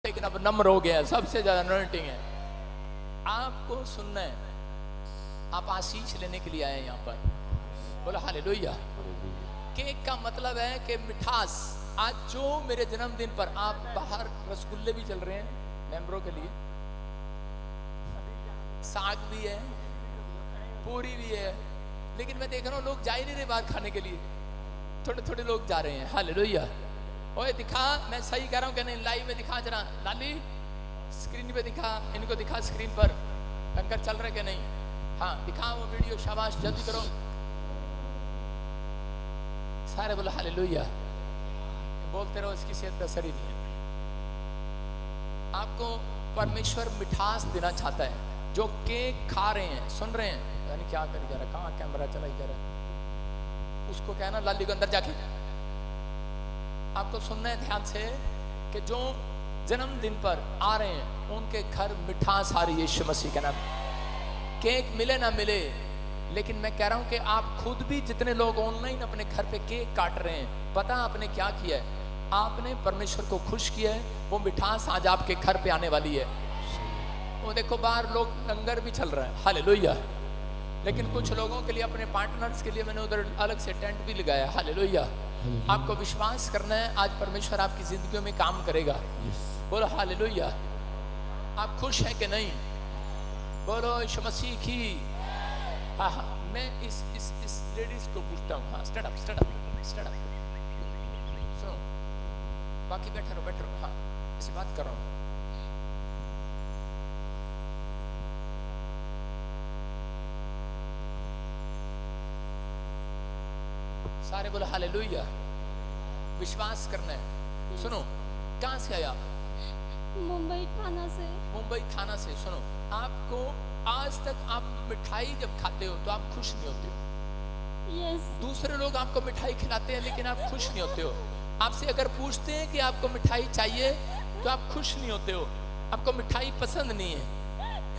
लेकिन अब नम्र हो गया, सबसे ज्यादा अनॉइंटिंग है। आपको सुनना है, आप आशीष लेने के लिए आए यहाँ पर। बोला हालेलुया। केक का मतलब है कि मिठास। आज जो मेरे जन्मदिन पर आप बाहर रसगुल्ले भी चल रहे हैं मेंबरों के लिए, साग भी है, पूरी भी है, लेकिन मैं देख रहा हूँ लोग जा ही नहीं रहे बाहर खाने के लिए, थोड़े थोड़े लोग जा रहे हैं। हालेलुया। ओए दिखा, मैं सही कह रहा हूँ कि नहीं? लाइव में दिखा जरा, लाली स्क्रीन पे दिखा, इनको दिखा स्क्रीन पर, बनकर चल रहे कि नहीं? हाँ दिखा वो वीडियो, शाबाश, जल्दी करो सारे। बोलो हालेलुया। बोलते रहो, इसकी सेहत पे असर ही नहीं है। आपको परमेश्वर मिठास देना चाहता है। जो केक खा रहे हैं, सुन रहे हैं, यानी क्या करी जा रहा है, कहाँ कैमरा चला ही जा रहा है, उसको कहना लाली को अंदर जाके। आपको सुनना है ध्यान से कि जो जन्मदिन पर आ रहे हैं उनके घर मिठास आ रही है यीशु मसीह के नाम। केक मिले ना मिले, लेकिन मैं कह रहा हूं कि आप खुद भी, जितने लोग ऑनलाइन अपने घर पे केक काट रहे हैं, पता आपने क्या किया है? आपने परमेश्वर को खुश किया है। वो मिठास आज आपके घर पे आने वाली है। वो देखो बाहर लोग, लंगर भी चल रहा है, हालेलुया। लेकिन कुछ लोगों के लिए, अपने पार्टनर्स के लिए मैंने उधर अलग से टेंट भी लगाया, हालेलुया। आपको विश्वास करना है, आज परमेश्वर आपकी जिंदगियों में काम करेगा। बोलो हालेलुया। आप खुश हैं कि नहीं? बोलो यीशु मसीह की। हाँ हाँ, मैं इस लेडीज को पूछता हूँ। हाँ stand up, stand up, stand up. सुनो, बाकी बैठे रहो, बैठे रहो। हाँ, इसे बात कर रहा हूँ। सारे बोलो हालेलुया। विश्वास करना है। सुनो, कहाँ से आया? मुंबई थाना से। मुंबई थाना से। सुनो, आपको आज तक आप मिठाई जब खाते हो तो आप खुश नहीं होते हो। यस। दूसरे लोग आपको मिठाई खिलाते हैं लेकिन आप खुश नहीं होते हो। आपसे अगर पूछते हैं कि आपको मिठाई चाहिए तो आप खुश नहीं होते हो। आपको मिठाई पसंद नहीं है,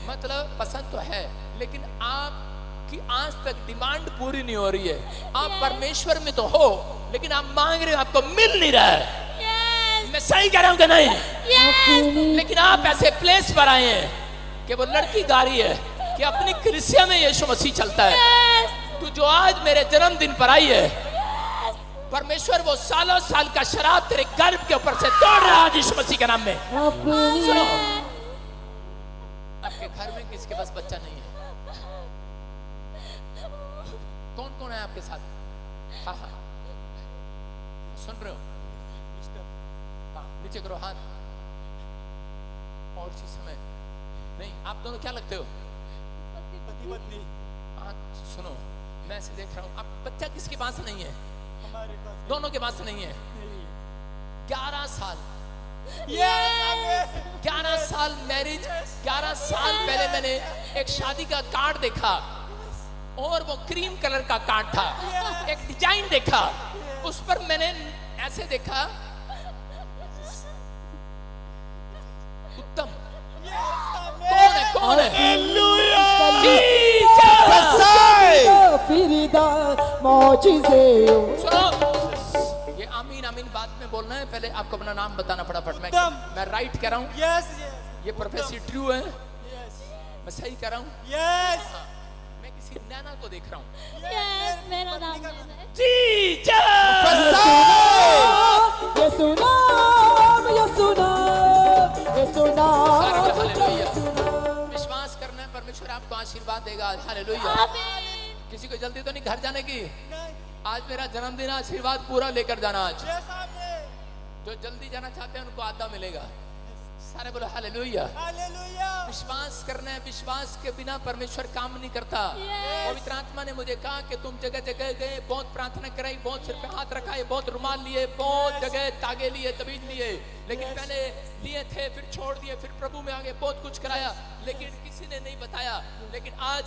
मतलब पसंद तो है लेकिन आपकी आज तक डिमांड पूरी नहीं हो रही है। आप परमेश्वर में तो हो लेकिन आप मांग रहे हो, आपको मिल नहीं रहा है। मैं सही कह रहा हूँ कि नहीं? लेकिन आप ऐसे प्लेस पर आए हैं कि वो लड़की गा रही है कि अपनी कलीसिया में यीशु मसीह चलता है। तू जो आज मेरे जन्मदिन पर आई है, परमेश्वर वो सालों साल का शराब तेरे गर्भ के ऊपर से तोड़ रहा है यीशु मसीह के नाम में। सुनो, आपके घर में किसके पास बच्चा नहीं है? कौन कौन है आपके साथ? हाँ हाँ, सुन रहे हो? हाँ, नीचे करो हाथ। और चीज समय नहीं। आप दोनों क्या लगते हो? पति पत्नी। हाँ सुनो, मैं ऐसे देख रहा हूँ। आप बच्चा किसके पास नहीं है? हमारे पास। दोनों के पास नहीं है। 11 साल, 11 साल मैरिज। 11 साल पहले मैंने एक शादी का कार्ड देखा और वो क्रीम कलर का कार्ड था। एक डिजाइन देखा, उस पर मैंने ऐसे देखा, उत्तम। कौन है? कौन है? सुनो, ये आमीन आमीन बाद में बोलना है, पहले आपको अपना नाम बताना फटाफट। मैं राइट कह रहा हूँ? यस। ये प्रोफेसर ट्रू है? मैं सही कह रहा हूँ? यस। मैं किसी नैना को देख रहा हूँ। यस, मेरा नाम है। विश्वास करना है, परमेश्वर आपको आशीर्वाद देगा। हालेलुया। किसी को जल्दी तो नहीं घर जाने की? आज मेरा जन्मदिन, आशीर्वाद पूरा लेकर जाना। आज जो जल्दी जाना चाहते हैं उनको आधा मिलेगा। सारे बोलो हालेलुया। विश्वास करना है, विश्वास के बिना परमेश्वर काम नहीं करता। पवित्र आत्मा ने मुझे कहा कि तुम जगह जगह गए, बहुत प्रार्थना कराई, बहुत सिर पे हाथ रखाए, बहुत रुमाल लिए, बहुत जगह तागे लिए, तबीज लिए, लेकिन पहले लिए थे फिर छोड़ दिए, फिर प्रभु में आगे बहुत कुछ कराया लेकिन किसी ने नहीं बताया। लेकिन आज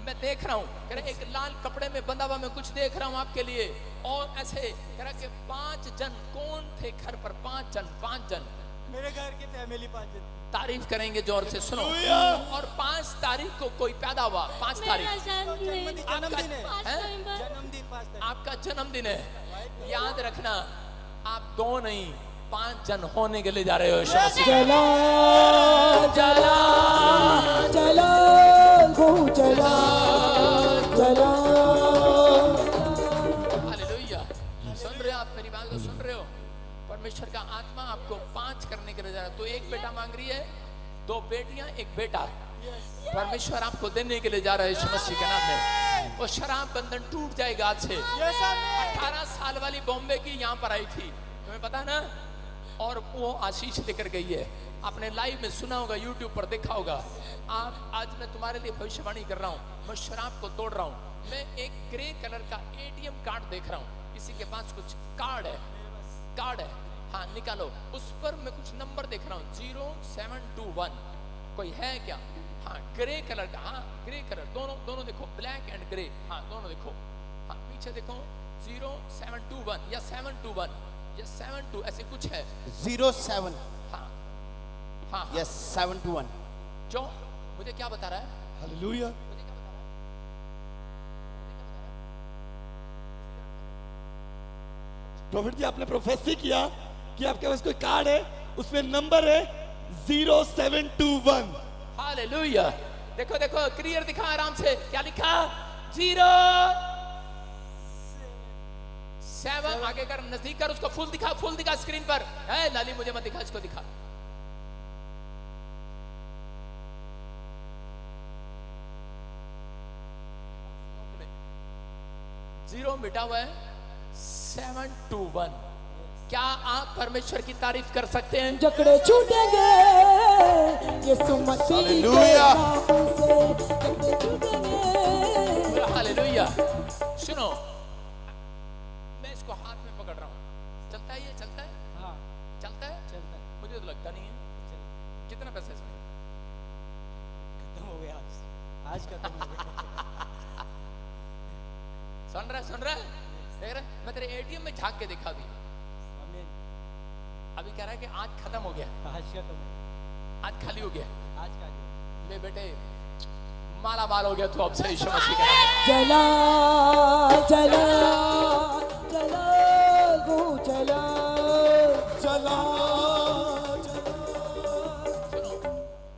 मैं देख रहा हूँ, एक लाल कपड़े में बंधा हुआ मैं कुछ देख रहा हूँ आपके लिए। और ऐसे कह रहा कि 5 जन कौन थे घर पर? 5 जन मेरे घर की फैमिली 5 जन। तारीफ करेंगे जोर से। सुनो, और 5 तारीख को कोई पैदा हुआ। 5 तारीख जन्मदिन है। आपका जन्मदिन है। याद रखना, आप 2 नहीं 5 जन होने के लिए जा रहे हो यीशु मसीह। चला चला चला गो चला चला। हालेलुया। सुन रहे हो आप मेरी बात को सुन रहे हो? परमेश्वर का आत्मा आपको 5 करने के लिए जा रहा है। तो एक बेटा मांग रही है, 2 बेटियां, 1 बेटा। परमेश्वर आपको देने के लिए जा रहा है यीशु मसीह के नाम में। वो शराब बंधन टूट जाएगा आज से। 18 साल वाली बॉम्बे की यहाँ पर आई थी, तुम्हें पता ना? और वो आशीष लेकर गई है। आपने लाइव में सुना होगा, यूट्यूब पर देखा होगा। आप आज मैं तुम्हारे लिए भविष्यवाणी कर रहा हूँ। मैं शराब को तोड़ रहा हूँ। मैं एक ग्रे कलर का ATM कार्ड देख रहा हूँ। किसी के पास कुछ कार्ड है, हाँ निकालो। उस पर मैं कुछ नंबर देख रहा हूँ, 0721। कोई है क्या? हाँ ग्रे कलर का, हाँ ग्रे कलर, दोनों देखो, ब्लैक एंड ग्रे, हाँ दोनों देखो। हाँ पीछे देखो, 0721 या 721 या 72 ऐसे कुछ है। 07 हाँ हाँ यस 721। जो मुझे क्या बता रहा है? हालेलुया। मुझे क्या बता रहा है? प्रॉफिट जी, आपने प्रोफेसी किया कि आपके पास कोई कार्ड है, उसमें नंबर है 0721। हालेलुया। देखो देखो क्लियर दिखा, आराम से। क्या लिखा? 07 आगे कर, नजदीक कर, उसको फुल दिखा स्क्रीन पर। है लाली, मुझे मत दिखा, इसको दिखा। जीरो मिटा हुआ है, 721। क्या आप परमेश्वर की तारीफ कर सकते हैं? जकड़े छूटेंगे यीशु मसीह के हालेलुया। नाम से, जकड़े छूटेंगे। हालेलुया। सुनो, मैं इसको हाथ में पकड़ रहा हूँ। चलता है ये? चलता है? हाँ चलता है? चलता है। मुझे तो लगता नहीं है। कितना पैसा है इसमें? खत्म हो गया आज खत्म हो गया। सुन रहा है? देख रहा है? मैं तेरे ATM में झांक के दिखा भी। आमीन। अभी कह रहा है कि आज खत्म हो गया, आज खत्म हो गया। आज खाली हो गया। आज का दिन। ले बेटे, माला माल हो गया तू अब से यीशु मसीह के नाम में। चला चला चला गो चला चला। सुनो,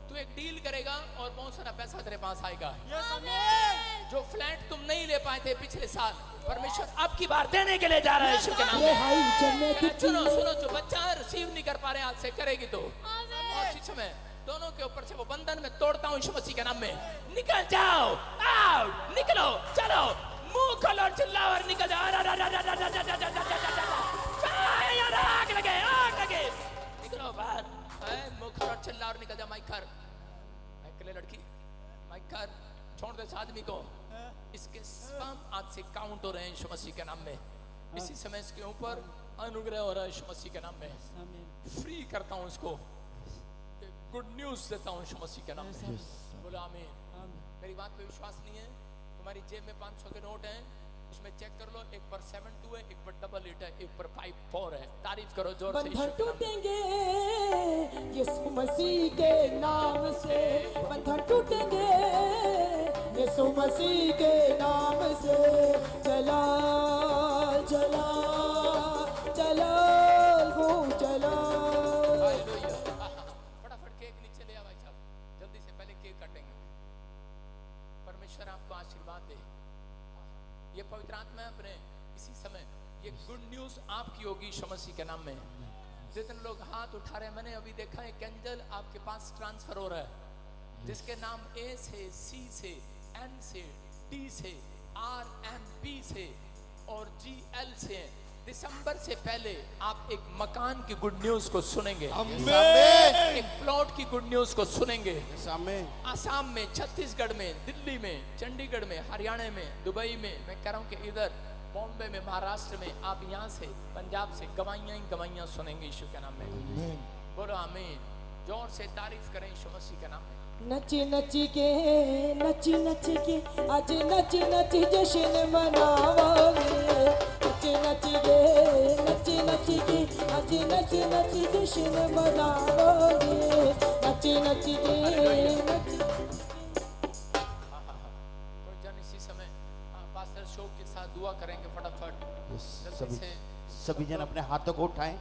तू एक डील करेगा और बहुत सारा पैसा तेरे पास आएगा। यस आमीन। जो फ्लैट तुम नहीं ले पाए थे पिछले साल, परमेश्वर अब की बार देने के लिए जा रहा है यीशु के नाम ये में। हाई जन्नत सुनो की सुनो, जो बच्चा रिसीव नहीं कर पा रहे आज से करेगी तो। और शिक्षा में दोनों के ऊपर से वो बंधन में तोड़ता हूँ यीशु मसीह के नाम में। निकल जाओ, आओ, निकलो, चलो, मुंह खोलो और चिल्लाओ और निकल जाओ। आग लगे, निकलो बाहर। मुंह खोलो और चिल्लाओ और निकल जाओ। माइक कर, अकेले लड़की, माइक कर, छोड़ दे इस आदमी को। इसके स्पर्म आज से काउंट हो रहे हैं यीशु मसीह के नाम में। इसी समय इसके ऊपर अनुग्रह हो रहा है यीशु मसीह के नाम में। फ्री करता हूँ इसको, गुड न्यूज देता हूँ यीशु मसीह के नाम में। बोलो आमीन। मेरी बात पे विश्वास नहीं है? तुम्हारी जेब में 500 के नोट हैं, उसमें चेक कर लो। एक पर 72 है, एक पर 88 है, एक पर 54 है। तारीफ करो जोर से बंधन यीशु के नाम में। टूटेंगे यीशु मसीह के नाम से, बंधन टूटेंगे यीशु मसीह के नाम से। चला चला चला गो चला। हालेलुया। फटाफट केक नीचे ले आ भाई साहब, जल्दी से, पहले केक काटेंगे। परमेश्वर आपको आशीर्वाद दे। ये पवित्र आत्मा अपने इसी समय ये गुड न्यूज आपकी होगी यीशु मसीह के नाम में। जितने लोग हाथ उठा रहे हैं, मैंने अभी देखा एक एंजल आपके पास ट्रांसफर हो रहा है, जिसके नाम A से, C से, N से, D से, R M B से और GL से हैं। दिसंबर से पहले आप एक मकान की गुड न्यूज को सुनेंगे, एक प्लॉट की गुड न्यूज को सुनेंगे। आसाम में, छत्तीसगढ़ में, दिल्ली में, चंडीगढ़ में, हरियाणा में, दुबई में, मैं कह रहा हूँ कि इधर बॉम्बे में, महाराष्ट्र में, आप यहाँ से, पंजाब से गवाइयाँ ही गवाइयाँ सुनेंगे यीशु के नाम में। बोलो आमीन। जोर से तारीफ करें यीशु मसीह के नाम में। नच नच के आज नच नच जश्न मनावांगे। नच नच के आज नच नच जश्न मनावांगे। नच नच के कोई जन इसी समय पास्टर शोक के साथ दुआ करेंगे फटाफट। जल्दी से सभी जन अपने हाथों को उठाएं।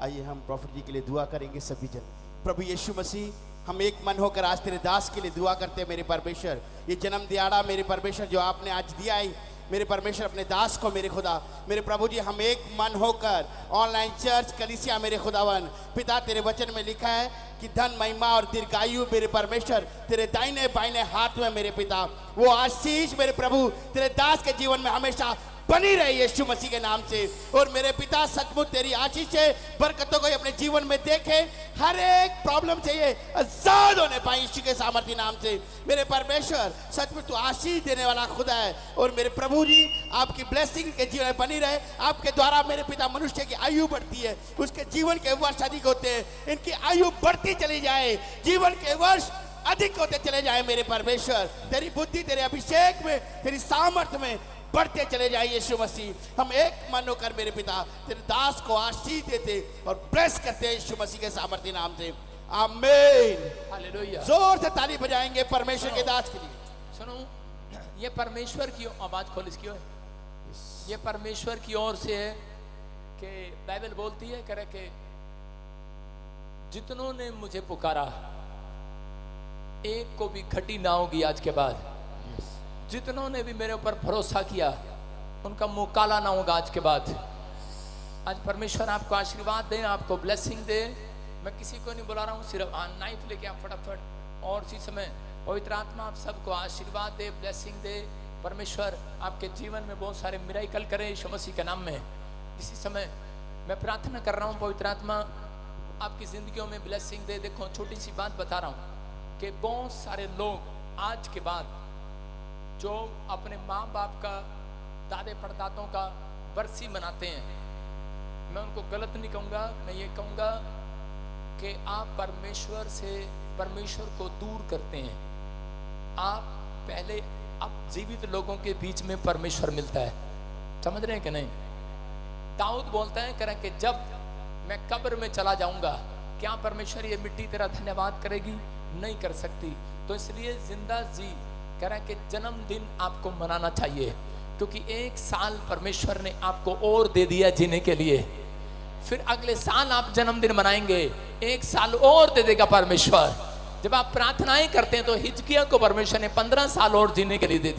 आइए हम प्रॉफिट जी के लिए दुआ करेंगे सभी जन। प्रभु यीशु मसीह, हम एक मन होकर आज तेरे दास के लिए दुआ करते हैं मेरे परमेश्वर। ये जन्म दिहाड़ा मेरे परमेश्वर जो आपने आज दिया है मेरे परमेश्वर अपने दास को मेरे खुदा, मेरे प्रभु जी हम एक मन होकर ऑनलाइन चर्च कलीसिया मेरे खुदावन पिता तेरे वचन में लिखा है कि धन महिमा और दीर्घायु मेरे परमेश्वर तेरे दाहिने बाइने हाथ में मेरे पिता, वो आशीष मेरे प्रभु तेरे दास के जीवन में हमेशा बनी रही यीशु मसीह के नाम से। और मेरे पिता सचमुच तेरी आशीष से बरकतों को अपने जीवन में देखे, हर एक प्रॉब्लम से ये आजाद होने पाए यीशु के सामर्थ्य नाम से। मेरे परमेश्वर सचमुच तू आशीष देने वाला खुदा है। और मेरे प्रभु जी आपकी ब्लेसिंग के जीवन में बनी रहे, आपके द्वारा मेरे पिता मनुष्य की आयु बढ़ती है, उसके जीवन के वर्ष अधिक होते हैं, इनकी आयु बढ़ती चली जाए, जीवन के वर्ष अधिक होते चले जाए मेरे परमेश्वर। तेरी बुद्धि तेरे अभिषेक में तेरी सामर्थ्य में बढ़ते चले जाए यीशु मसीह। हम एक मन होकर मेरे पिता तेरे दास को आशीष देते और ब्लेस करते हैं यीशु मसीह के सामर्थ्य नाम से, आमीन। हालेलुया। जोर से ताली बजाएंगे परमेश्वर के दास के लिए। सुनो, ये परमेश्वर की आवाज खोल इसकी ओर, ये परमेश्वर की ओर से है कि बाइबल बोलती है करे कि जितनों ने मुझे पुकारा एक को भी घटी ना होगी आज के बाद। जितनों ने भी मेरे ऊपर भरोसा किया उनका मुंह काला ना होगा आज के बाद। आज परमेश्वर आपको आशीर्वाद दे, आपको ब्लेसिंग दे। मैं किसी को नहीं बुला रहा हूँ, सिर्फ नाइफ लेके आप फटाफट। और इसी समय पवित्र आत्मा आप सबको आशीर्वाद दे, ब्लेसिंग दे। परमेश्वर आपके जीवन में बहुत सारे मिराकल करे यीशु मसीह के नाम में। इसी समय मैं प्रार्थना कर रहा हूँ पवित्र आत्मा आपकी जिंदगियों में ब्लेसिंग दे। देखो छोटी सी बात बता रहा हूँ कि बहुत सारे लोग आज के बाद जो अपने माँ बाप का, दादे परदादों का बरसी मनाते हैं, मैं उनको गलत नहीं कहूँगा, मैं ये कहूँगा कि आप परमेश्वर को दूर करते हैं। आप पहले अब जीवित लोगों के बीच में परमेश्वर मिलता है, समझ रहे हैं कि नहीं? दाऊद बोलता है करें कि जब मैं कब्र में चला जाऊंगा क्या परमेश्वर ये मिट्टी तेरा धन्यवाद करेगी? नहीं कर सकती। तो इसलिए जिंदा जी कह रहा है कि जन्मदिन आपको मनाना चाहिए, क्योंकि एक साल परमेश्वर ने आपको और दे दिया जीने के लिए। फिर अगले साल आप जन्मदिन मनाएंगे, एक साल और दे देगा परमेश्वर। जब आप प्रार्थनाएं करते हैं तो हिजकिया को परमेश्वर ने 15 साल और जीने के लिए दे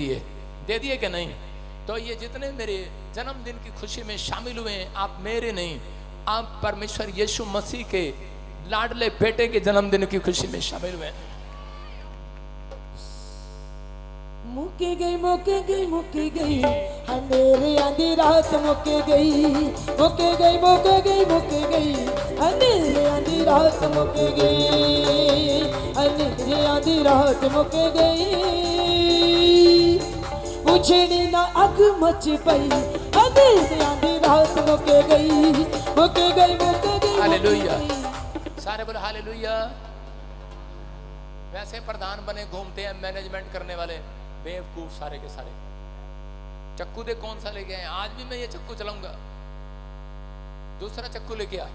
दिए कि नहीं? तो ये जितने मेरे जन्मदिन की खुशी में शामिल हुए हैं, आप मेरे नहीं, आप परमेश्वर यीशु मसीह के लाडले बेटे के जन्मदिन की खुशी में शामिल हुए हैं। मुक्की गई मुक्की गई मुक्की गई अंधेरे आंधी रात मुक्की गई मुक्की गई मुक्की गई मुक्की गई अंधेरे आंधी रात मुक्की गई अंधेरे आंधी रात मुक्की गई बुझनी ना अग मच पई अंधेरे आंधी रात मुक्की गई मुक्की गई मुक्की गई। हालेलुया, सारे बोलो हालेलुया। वैसे प्रधान बने घूमते हैं मैनेजमेंट करने वाले बेवकूफ सारे के सारे। चक्कू दे कौन सा लेके आए? आज भी मैं ये चक्कू चलाऊंगा, दूसरा चक्कू लेके आ।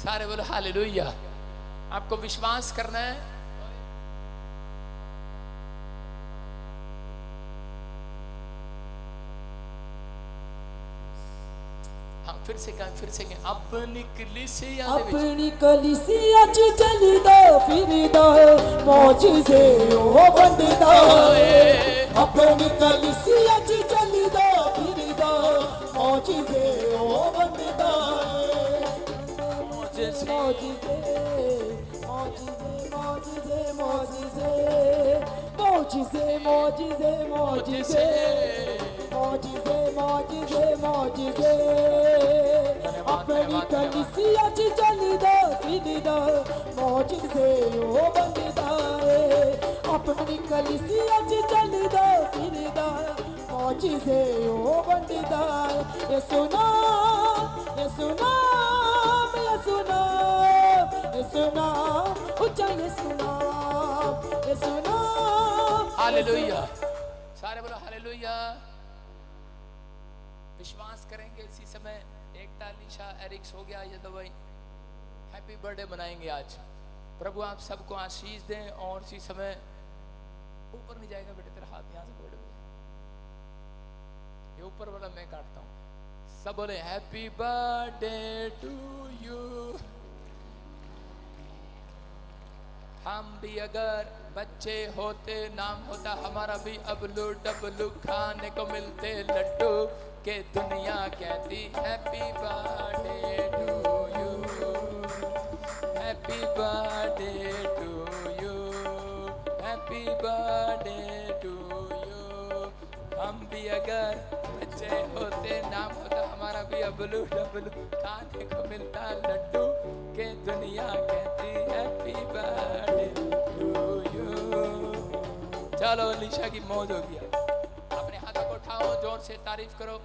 सारे बोलो हालेलुया। आपको विश्वास करना है, हाँ फिर से कहें अपनी कलीसिया च चली दो फिर दो मौजूदे ओ बंद दो अपनी कलीसिया च चली दो फिर दो मौजूदे ओ बंद दो मौजूदे अपनी कलीसिया च चली दो फिर दो मौजूदे ओ बंद दो अपनी कलीसिया च चली दो फिर दो मौजूदे ओ बंद दो। ये सुना ये सुना ये सुना ये सुना ऊंचा ये सुना ये सुना। हालेलुया, सारे बोलो हालेलुया। विश्वास करेंगे इसी समय एकता अलीशा एरिक्स हो गया ये दवाई हैप्पी बर्थडे मनाएंगे आज। प्रभु आप सबको आशीष दें। और इसी समय ऊपर नहीं जाएगा बेटे, तेरा हाथ यहाँ से पकड़, ये ऊपर वाला मैं काटता हूँ। सब बोले हैप्पी बर्थडे टू यू। हम भी अगर बच्चे होते नाम होता हमारा भी अबलू डबलू, खाने को मिलते लड्डू के दुनिया कहती happy birthday to you, happy birthday to you, happy birthday to you. हम भी अगर बच्चे होते नाम होता हमारा भी अबलू डबलू, खाने को मिलता लड्डू के दुनिया कहती हैप्पी बर्थडे टू यू। चलो अलीशा की मौज हो गया। अपने हाथों को उठाओ, जोर से तारीफ करो।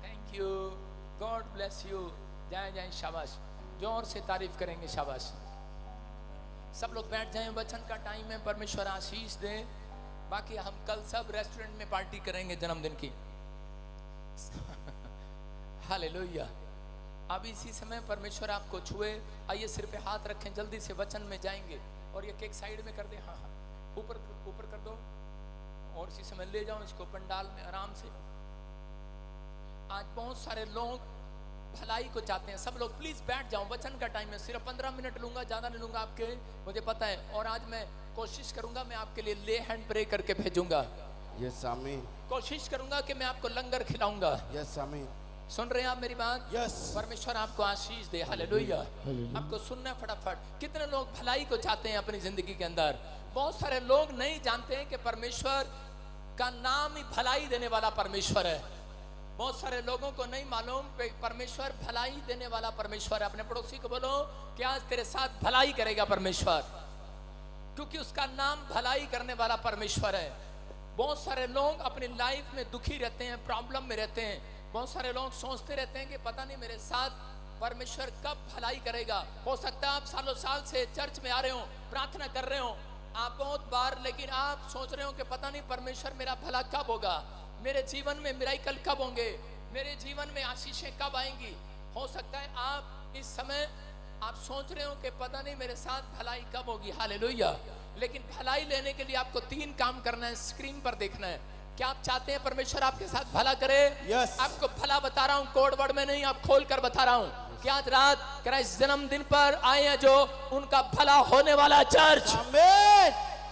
Thank you, God bless you. जय जय, शाबाश। जोर से तारीफ करेंगे, शाबाश। सब लोग बैठ जाएं, वचन का टाइम है, परमेश्वर आशीष दे। बाकी हम कल सब रेस्टोरेंट में पार्टी करेंगे जन्मदिन की। हालेलुया। अब इसी समय परमेश्वर आपको छुए। आइए सिर पे हाथ रखें, जल्दी से वचन में जाएंगे। और ये केक साइड में कर दे, हाँ हाँ, ऊपर ऊपर कर दो। और इसी समय ले जाओ इसको पंडाल में आराम से। आज बहुत सारे लोग भलाई को चाहते हैं। सब लोग प्लीज बैठ जाओ, वचन का टाइम है। सिर्फ 15 मिनट लूंगा, ज्यादा नहीं लूंगा आपके, मुझे पता है। और आज मैं कोशिश करूंगा, मैं आपके लिए ले हैंड प्रे करके भेजूंगा। यस आमीन। कोशिश करूंगा कि मैं आपको लंगर खिलाऊंगा। यस आमीन। सुन रहे हैं आप मेरी बात? यस। परमेश्वर आपको आशीष दे। हालेलुया। आपको सुनना है फटाफट। कितने लोग भलाई को चाहते हैं अपनी जिंदगी के अंदर? बहुत सारे लोग नहीं जानते हैं कि परमेश्वर का नाम ही भलाई देने वाला परमेश्वर है। बहुत सारे लोगों को नहीं मालूम कि परमेश्वर भलाई देने वाला परमेश्वर है। अपने पड़ोसी को बोलो कि आज तेरे साथ भलाई करेगा परमेश्वर, क्योंकि उसका नाम भलाई करने वाला परमेश्वर है। बहुत सारे लोग अपनी लाइफ में दुखी रहते हैं, प्रॉब्लम में रहते हैं। बहुत सारे लोग सोचते रहते हैं कि पता नहीं मेरे साथ परमेश्वर कब भलाई करेगा। हो सकता है आप सालों साल से चर्च में आ रहे हो, प्रार्थना कर रहे हो आप बहुत बार, लेकिन आप सोच रहे हो कि पता नहीं परमेश्वर मेरा भला कब होगा, मेरे जीवन में मिराकल कब होंगे, मेरे जीवन में आशीषें कब आएंगी। हो सकता है आप इस समय आप सोच रहे हो कि पता नहीं मेरे साथ भलाई कब होगी। हालेलुया। लेकिन भलाई लेने के लिए आपको 3 काम करना है, स्क्रीन पर देखना है। क्या आप चाहते हैं परमेश्वर आपके साथ भला करे? Yes. आपको भला बता रहा हूँ, कोड वर्ड में नहीं, आप खोल कर बता रहा हूँ कि आज रात क्राइस्ट जन्मदिन पर आए हैं जो उनका भला होने वाला चर्च। आमीन।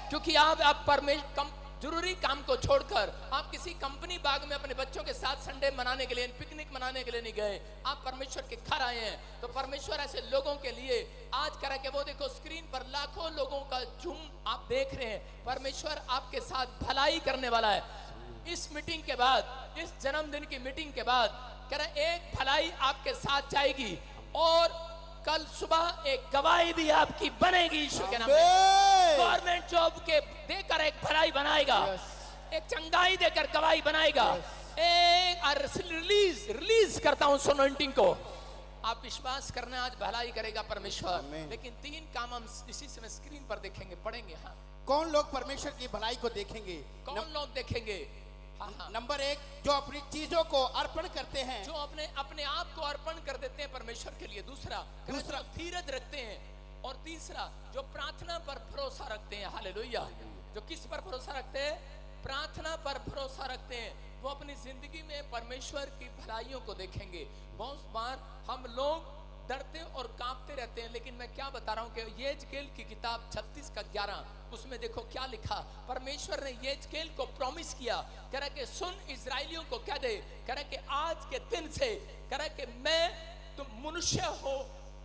क्योंकि आप परमेश्वर जरूरी काम को छोड़कर आप किसी कंपनी बाग में अपने बच्चों के साथ संडे मनाने के लिए, पिकनिक मनाने के लिए नहीं गए, आप परमेश्वर के घर आए हैं। तो परमेश्वर ऐसे लोगों के लिए आज करा के वो देखो स्क्रीन पर लाखों लोगों का झुंड आप देख रहे हैं। परमेश्वर आपके साथ भलाई करने वाला है। इस मीटिंग के बाद, इस जन्मदिन की मीटिंग के बाद कह रहा एक भलाई आपके साथ जाएगी और कल सुबह एक गवाही भी आपकी बनेगी यीशु के नाम में। गवर्नमेंट जॉब के देकर एक भलाई बनाएगा, एक चंगाई देकर गवाही बनाएगा। एक रिलीज करता हूं सोनोइंटिंग को। आप विश्वास करना आज भलाई करेगा परमेश्वर। लेकिन 3 काम हम इसी समय स्क्रीन पर देखेंगे, पढ़ेंगे। हाँ, कौन लोग परमेश्वर की भलाई को देखेंगे? कौन लोग देखेंगे? हाँ हाँ। नंबर 1, जो अपनी चीजों को अर्पण करते हैं, जो अपने आप को अर्पण कर देते हैं परमेश्वर के लिए। दूसरा धीरज रखते हैं। और तीसरा जो प्रार्थना पर भरोसा रखते हैं। हालेलुया। जो किस पर भरोसा रखते हैं? प्रार्थना पर भरोसा रखते हैं। वो अपनी जिंदगी में परमेश्वर की भलाइयों को देखेंगे। बहुत बार हम लोग डरते और कांपते रहते हैं, लेकिन मैं क्या बता रहा हूं कि यहेजकेल की किताब 36:11 उसमें देखो क्या लिखा। परमेश्वर ने यहेजकेल को प्रॉमिस किया, कह रहा कि सुन इजराइलियों को कह दे, कह रहा कि आज के दिन से कह रहा कि मैं तुम मनुष्य हो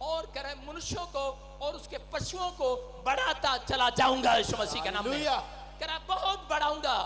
और कह रहा मनुष्यों को और उसके पशुओं को बढ़ाता चला जाऊंगा यीशु मसीह के नाम में। कह रहा बहुत बढ़ाऊंगा।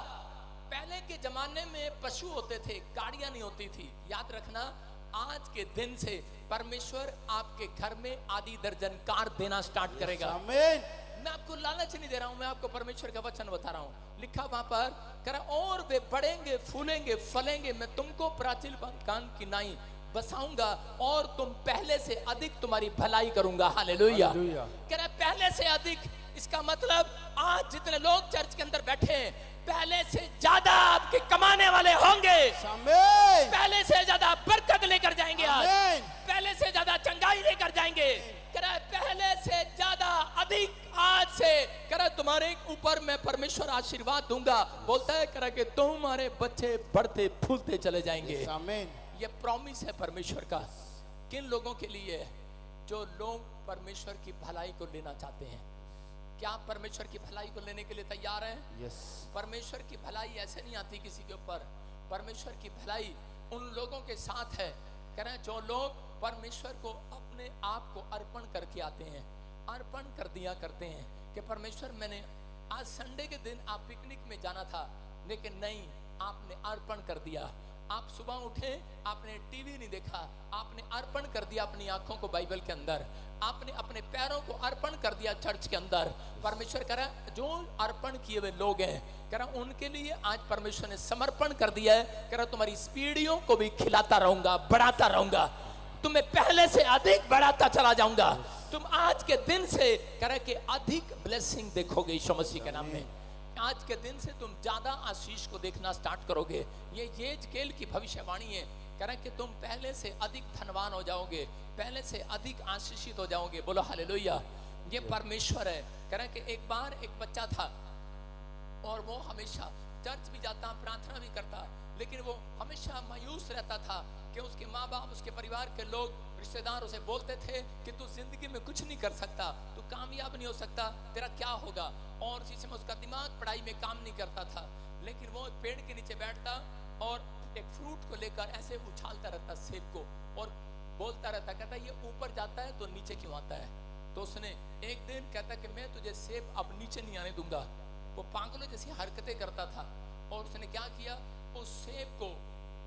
पहले के जमाने में पशु होते थे, गाड़ियां नहीं होती थी। याद रखना आज के दिन से परमेश्वर आपके घर में आधी दर्जन कार देना स्टार्ट करेगा। आमीन। मैं आपको लालच नहीं दे रहा हूं, मैं आपको परमेश्वर का वचन बता रहा हूं। लिखा वहां पर कह रहा और वे बढ़ेंगे, फूलेंगे, फलेंगे, मैं तुमको प्राचीन कान की नाई बसाऊंगा और तुम पहले से अधिक तुम्हारी भलाई करूंगा। हालेलुया। कह रहा पहले से अधिक, इसका मतलब आज जितने लोग चर्च के अंदर बैठे हैं पहले से ज्यादा आपके कमाने वाले होंगे, आमीन पहले से ज्यादा बरकत लेकर जाएंगे, आज आमीन पहले से ज्यादा चंगाई लेकर जाएंगे, कह रहा है पहले से ज्यादा अधिक आज से कह रहा है तुम्हारे ऊपर मैं परमेश्वर आशीर्वाद दूंगा। बोलता है कह रहा है कि तुम्हारे बच्चे बढ़ते फूलते चले जाएंगे। आमीन ये प्रॉमिस है परमेश्वर का। किन लोगों के लिए? जो लोग परमेश्वर की भलाई को लेना चाहते हैं। क्या आप परमेश्वर की भलाई को लेने के लिए तैयार हैं? यस परमेश्वर की भलाई ऐसे नहीं आती किसी के ऊपर। परमेश्वर की भलाई उन लोगों के साथ है, कह रहे हैं जो लोग परमेश्वर को अपने आप को अर्पण करके आते हैं, अर्पण कर दिया करते हैं कि परमेश्वर मैंने आज संडे के दिन आप पिकनिक में जाना था, लेकिन नहीं, आपने अर्पण कर दिया। आप सुबह उठे, आपने टीवी नहीं देखा, आपने अर्पण कर दिया अपनी आंखों को बाइबल के अंदर, आपने अपने पैरों को अर्पण कर दिया चर्च के अंदर। परमेश्वर कह रहा है जो अर्पण किए हुए लोग हैं, कह रहा उनके लिए आज परमेश्वर ने समर्पण कर दिया है। कह रहा तुम्हारी पीढ़ियों को भी खिलाता रहूंगा, बढ़ाता रहूंगा, तुम्हें पहले से अधिक बढ़ाता चला जाऊंगा। तुम आज के दिन से कह रहा कि अधिक ब्लेसिंग देखोगे यीशु मसीह के नाम में। आज के दिन से तुम ज्यादा आशीष को देखना स्टार्ट करोगे। ये यहेजकेल की भविष्यवाणी है, कह रहा कि तुम पहले से अधिक धनवान हो जाओगे, पहले से अधिक आशीषित हो जाओगे। बोलो हालेलुया। ये परमेश्वर है। कह रहा कि एक बार एक बच्चा था और वो हमेशा चर्च भी जाता, प्रार्थना भी करता, लेकिन वो हमेशा मायूस रहता था कि उसके माँ बाप, उसके परिवार के लोग, रिश्तेदार उसे बोलते थे कि तू जिंदगी में कुछ नहीं कर सकता, तू कामयाब नहीं हो सकता, तेरा क्या होगा। और इसी समय उसका दिमाग पढ़ाई में काम नहीं करता था, लेकिन वो एक पेड़ के नीचे बैठता और एक फ्रूट को लेकर ऐसे उछालता रहता, सेब को, और बोलता रहता, कहता ये ऊपर जाता है तो नीचे क्यों आता है। तो उसने एक दिन कहता कि मैं तुझे सेब अब नीचे नहीं आने दूंगा। वो पागलों जैसी हरकतें करता था और उसने क्या किया, उस सेब को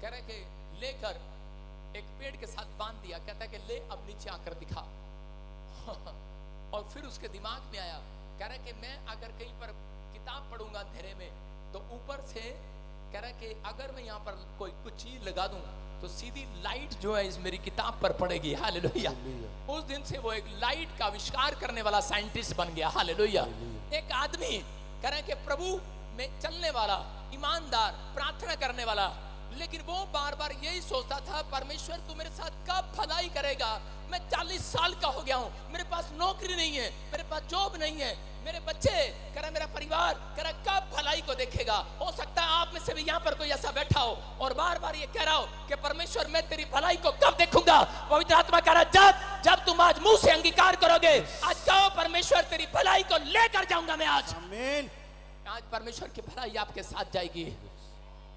कह रहे कि लेकर एक पेड़ के साथ बांध दिया। कहता है कि ले अब नीचे आकर दिखा। और फिर उसके दिमाग में आया, कह रहा है कि मैं अगर कहीं पर किताब पढ़ूंगा अंधेरे में तो ऊपर से कह रहा है कि अगर मैं यहाँ पर कोई कुछ चीज लगा दूं तो सीधी लाइट जो है इस मेरी किताब पर पड़ेगी। हालेलुया। उस दिन से वो एक लाइट का आविष्कार करने वाला साइंटिस्ट बन गया। हालेलुया। एक आदमी कह रहा है कि प्रभु में चलने वाला, ईमानदार, प्रार्थना करने वाला, लेकिन वो बार बार यही सोचता था, परमेश्वर तू मेरे साथ कब भलाई करेगा। मैं 40 साल का हो गया हूँ, मेरे पास नौकरी नहीं है, मेरे पास जॉब नहीं है, मेरे बच्चे, कह रहा मेरा परिवार, कह रहा कब भलाई को देखेगा। हो सकता है आप में से भी यहाँ पर कोई ऐसा बैठा हो और बार बार ये कह रहा हो कि परमेश्वर मैं तेरी भलाई को कब देखूंगा। पवित्र आत्मा कह रहा जब तुम आज मुंह से अंगीकार करोगे, आज कहो परमेश्वर तेरी भलाई को लेकर जाऊंगा मैं आज। आमीन। आज परमेश्वर की भलाई आपके साथ जाएगी।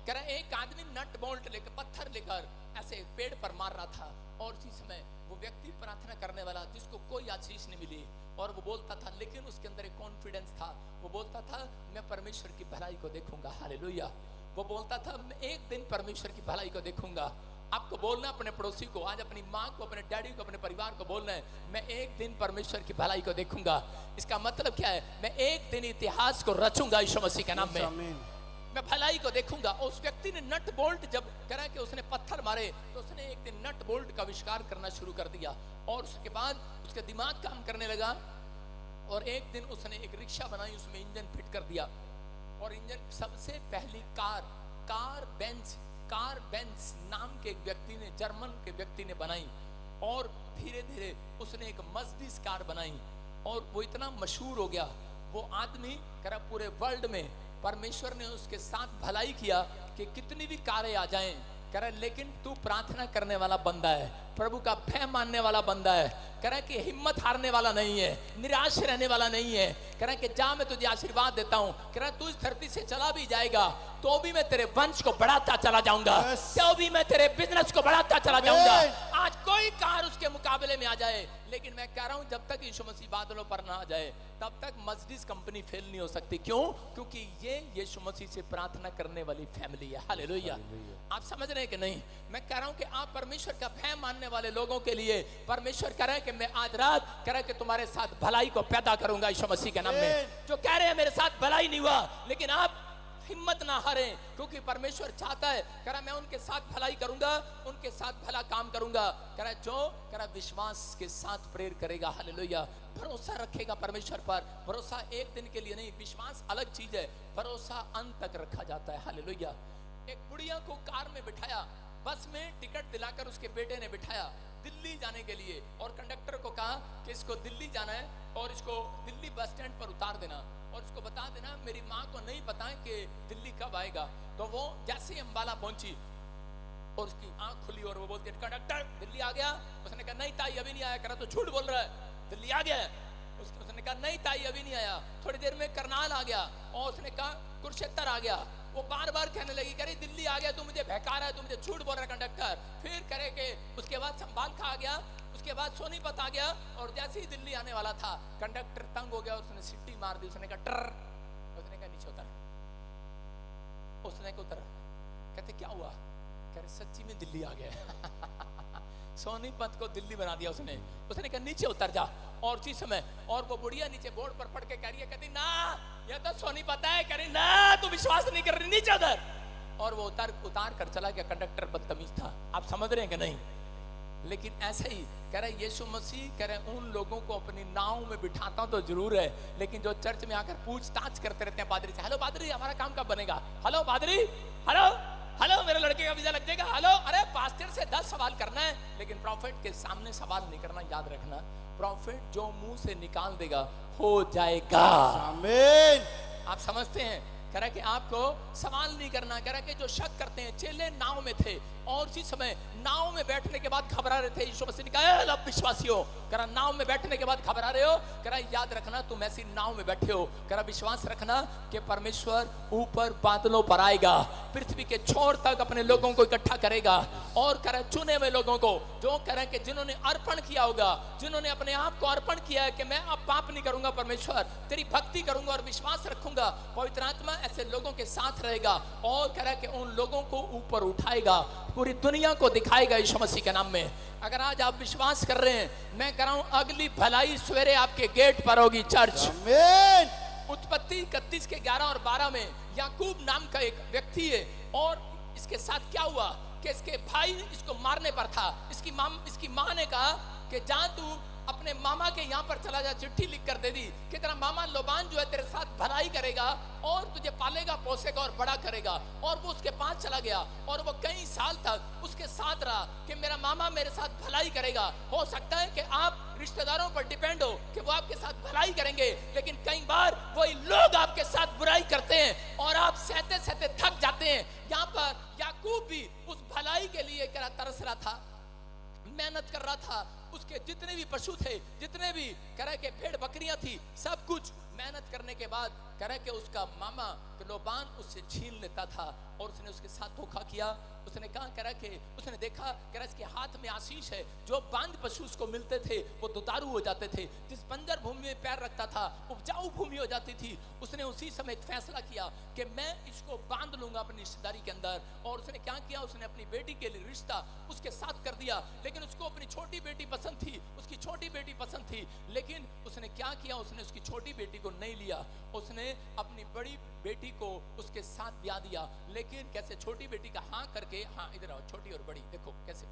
कह रहा एक आदमी नट बोल्ट लेकर, पत्थर लेकर ऐसे पेड़ पर मार रहा था और उसी समय वो व्यक्ति प्रार्थना करने वाला जिसको कोई आशीष नहीं मिली, और वो बोलता था, लेकिन उसके अंदर एक कॉन्फिडेंस था, वो बोलता था मैं परमेश्वर की भलाई को देखूंगा। हालेलुया। वो बोलता था मैं एक दिन परमेश्वर की भलाई को देखूंगा। आपको बोलना अपने पड़ोसी को, आज अपनी माँ को, अपने डैडी को, अपने परिवार को बोलना है, मैं एक दिन परमेश्वर की भलाई को देखूंगा। इसका मतलब क्या है? मैं एक दिन इतिहास को रचूंगा यीशु मसीह के नाम में, मैं भलाई को देखूंगा। उस व्यक्ति ने नट बोल्ट जब करा कि उसने पत्थर मारे तो उसने एक दिन नट बोल्ट का आविष्कार करना शुरू कर दिया और उसके बाद उसका दिमाग काम करने लगा और एक दिन उसने एक रिक्शा बनाई, उसमें इंजन फिट कर दिया और इंजन सबसे पहली कार बेंज नाम के एक व्यक्ति ने, जर्मन के व्यक्ति ने बनाई और धीरे धीरे उसने एक मर्सिडीज कार बनाई और वो इतना मशहूर हो गया। वो आदमी करा पूरे वर्ल्ड में परमेश्वर ने उसके साथ भलाई किया कि कितनी भी कारें आ जाएं, कह रहा लेकिन तू प्रार्थना करने वाला बंदा है, प्रभु का भय मानने वाला बंदा है, कह रहा कि हिम्मत हारने वाला नहीं है, निराश रहने वाला नहीं है, कह रहा कि जा मैं तुझे आशीर्वाद देता हूं, कह रहा तू इस धरती से चला भी जाएगा तो भी मैं तेरे वंश को बढ़ाता चला जाऊंगा, तो भी मैं तेरे बिजनेस को बढ़ाता चला जाऊंगा। आज कोई कार उसके मुकाबले में आ जाए, लेकिन मैं कह रहा हूं जब तक यीशु मसीह बादलों पर ना आ जाए तब तक मर्सिडीज कंपनी फेल नहीं हो सकती। क्यों? क्योंकि ये यीशु मसीह से प्रार्थना करने वाली फैमिली है। हालेलुया। आप समझ रहे हैं कि नहीं? मैं कह रहा हूं कि आप परमेश्वर का भय मानने वाले लोगों के लिए परमेश्वर कह रहा है कि मैं आज रात कह रहा है कि तुम्हारे साथ भलाई को पैदा करूंगा यीशु मसीह के नाम में। जो कह रहे हैं मेरे साथ भलाई नहीं हुआ, लेकिन आप हिम्मत ना हारें, क्योंकि परमेश्वर चाहता है कह रहा मैं उनके साथ भलाई करूंगा, उनके साथ भला काम करूंगा। कह रहा जो कह रहा विश्वास के साथ प्रेयर करेगा, हालेलुया, भरोसा रखेगा परमेश्वर पर। भरोसा एक दिन के लिए नहीं, विश्वास अलग चीज है, भरोसा अंत तक रखा जाता है, हालेलुया। एक बुढ़िया को कार में बिठाया, बस में टिकट दिलाकर उसके बेटे ने बिठाया दिल्ली जाने के लिए, और कंडक्टर को कहा कि इसको दिल्ली जाना है और इसको दिल्ली बस स्टैंड पर उतार देना और इसको बता देना मेरी माँ को नहीं पता है कि दिल्ली कब आएगा। तो वो जैसे ही अम्बाला पहुंची और उसकी आंख खुली और वो बोलती है कंडक्टर दिल्ली आ गया। उसने कहा नहीं ताई अभी नहीं आया। करा तो झूठ बोल रहा है, दिल्ली आ गया। उसने कहा नहीं ताई अभी नहीं आया। थोड़ी देर में करनाल आ गया और उसने कहा कुरुक्षेत्र आ गया। वो बार बार कहने लगी करे दिल्ली आ गया, तू मुझे बहका रहा है, तू मुझे झूठ बोल रहा है कंडक्टर। फिर करे के उसके बाद संभाल खा गया, उसके बाद सोनीपत आ गया और जैसे ही दिल्ली आने वाला था कंडक्टर तंग हो गया, उसने सिट्टी मार दी। उसने कहा टर, उसने कहा नीचे उतर। उसने कहा उतर। कहते क्या हुआ? कह रहे सच्ची में दिल्ली आ गया। सोनीपत को दिल्ली बना दिया उसने। उसने कहा नीचे उतर जा। और उसी समय और वो बुढ़िया नीचे बोर्ड पर पढ़ के कह रही है, कहती ना ये तो सोनीपत है। कह रही ना तू विश्वास नहीं कर रही, नीचे उतर। और वो उतार कर चला गया। कंडक्टर बदतमीज था, आप समझ रहे हैं कि नहीं? लेकिन ऐसे ही कह रहे यीशु मसीह कह रहे उन लोगों को अपनी नाव में बिठाता तो जरूर है, लेकिन जो चर्च में आकर पूछताछ करते रहते हैं पादरी से, हेलो पादरी हमारा काम कब बनेगा, हेलो पादरी, हेलो हेलो मेरे लड़के का वीजा लग जाएगा, हेलो। अरे पास्टर से 10 सवाल करना है, लेकिन प्रॉफिट के सामने सवाल नहीं करना। याद रखना, प्रॉफिट जो मुंह से निकाल देगा हो जाएगा। आमीन। आप समझते हैं? कह रहा है कि आपको सवाल नहीं करना। कह रहा है कि जो शक करते हैं, चेले नाव में थे और उसी समय नाव में बैठने के बाद घबरा रहे थे। यीशु मसीह ने कहा विश्वासियों, कह रहा नाव में बैठने के बाद घबरा रहे हो, कह रहा याद रखना तुम ऐसी नाव में बैठे हो। कह रहा विश्वास रखना कि परमेश्वर ऊपर बादलों पर आएगा, पृथ्वी के छोर तक अपने लोगों को इकट्ठा करेगा। और कह रहा चुने हुए लोगों को, जो कह रहे कि जिन्होंने अर्पण किया होगा, जिन्होंने अपने आप को अर्पण किया है कि मैं अब पाप नहीं करूंगा, परमेश्वर तेरी भक्ति करूंगा और विश्वास रखूंगा, पवित्र आत्मा ऐसे लोगों के साथ रहेगा और कह रहा है कि उन लोगों को ऊपर उठाएगा, पूरी दुनिया को दिखाएगा यीशु मसीह के नाम में। अगर आज आप विश्वास कर रहे हैं, मैं कह रहा हूं अगली भलाई सवेरे आपके गेट पर होगी चर्च। आमीन। उत्पत्ति 31 के 11 और 12 में याकूब नाम का एक व्यक्ति है और इसके साथ क्या हुआ कि इसके भाई इसको मारने पर था। इसकी माँ ने कहा कि जा तू अपने मामा के यहाँ पर चला जा, चिट्ठी लिख कर दे दी कि तेरा मामा लोबान जो है तेरे साथ भलाई करेगा और तुझे पालेगा पोसेगा और बड़ा करेगा। और वो उसके पास चला गया और वो कई साल तक उसके साथ रहा कि मेरा मामा मेरे साथ भलाई करेगा। हो सकता है कि आप रिश्तेदारों पर डिपेंड हो कि वो आपके साथ भलाई करेंगे, लेकिन कई बार वही लोग आपके साथ बुराई करते हैं और आप सहते सहते थक जाते हैं। यहाँ पर याकूब भी उस भलाई के लिए तरस रहा था, मेहनत कर रहा था। उसके जितने भी पशु थे, जितने भी कह रहे कि भेड़ बकरियां थी, सब कुछ मेहनत करने के बाद कह रहे कि उसका मामा लोबान उससे छीन लेता था और उसने उसके साथ धोखा किया। उसने कहा कह रहा कि उसने देखा कह रहा इसके हाथ में आशीष है। जो बांध पशु उसको मिलते थे वो दुधारू हो जाते थे, जिस बंजर भूमि में पैर रखता था उपजाऊ भूमि हो जाती थी। उसने उसी समय एक फैसला किया कि मैं इसको बांध लूंगा अपनी रिश्तेदारी के अंदर। और उसने क्या किया, उसने अपनी बेटी के लिए रिश्ता उसके साथ कर दिया। लेकिन उसको अपनी छोटी बेटी पसंद थी, उसकी छोटी बेटी पसंद थी, लेकिन उसने क्या किया, उसने उसकी छोटी बेटी को नहीं लिया, उसने अपनी बड़ी बेटी को उसके साथ ब्याह दिया। लेकिन कैसे, छोटी बेटी का हाँ करके, हाँ इधर आओ, छोटी और बड़ी देखो कैसे,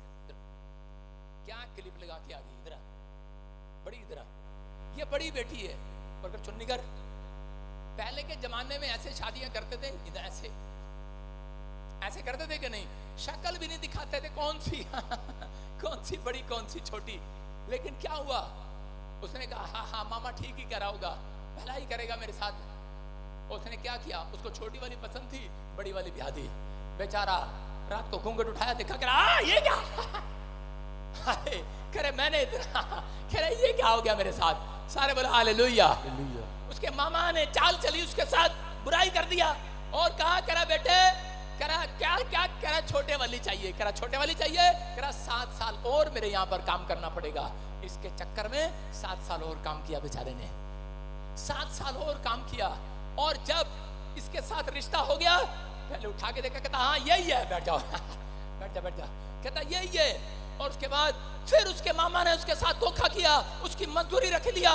क्या क्लिप लगा के आ गई, इधर बड़ी, इधर ये बड़ी बेटी है और अगर चुन्नी कर। पहले के जमाने में ऐसे शादियां करते थे, इधर ऐसे ऐसे करते थे कि नहीं, शक्ल भी नहीं दिखाते थे कौन सी कौन सी बड़ी कौन सी छोटी। लेकिन क्या हुआ, उसने कहा हाँ हाँ मामा ठीक ही कह रहा होगा, भलाई करेगा मेरे साथ। उसने क्या किया, उसको छोटी वाली पसंद थी, बड़ी वाली ब्याह दी। बेचारा रात को घूंघट उठाया, देखा कह रहा ये क्या करे मैंने इतना, कह रहा ये क्या हो गया मेरे साथ। सारे बोले हालेलुया। उसके मामा ने चाल चली, उसके साथ बुराई कर दिया और कहा कह रहा बेटे, कह रहा क्या क्या, कह रहा छोटे वाली चाहिए, कह रहा छोटे वाली चाहिए, कह रहा 7 साल और मेरे यहाँ पर काम करना पड़ेगा। इसके चक्कर में 7 साल और काम किया बेचारे ने, 7 साल और काम किया। और जब इसके साथ रिश्ता हो गया, पहले उठा के देखा, कहता हाँ यही है, बैठ जाओ बैठ जा बैठ जा, कहता यही है। और उसके बाद फिर उसके मामा ने उसके साथ धोखा किया, उसकी मजदूरी रख लिया,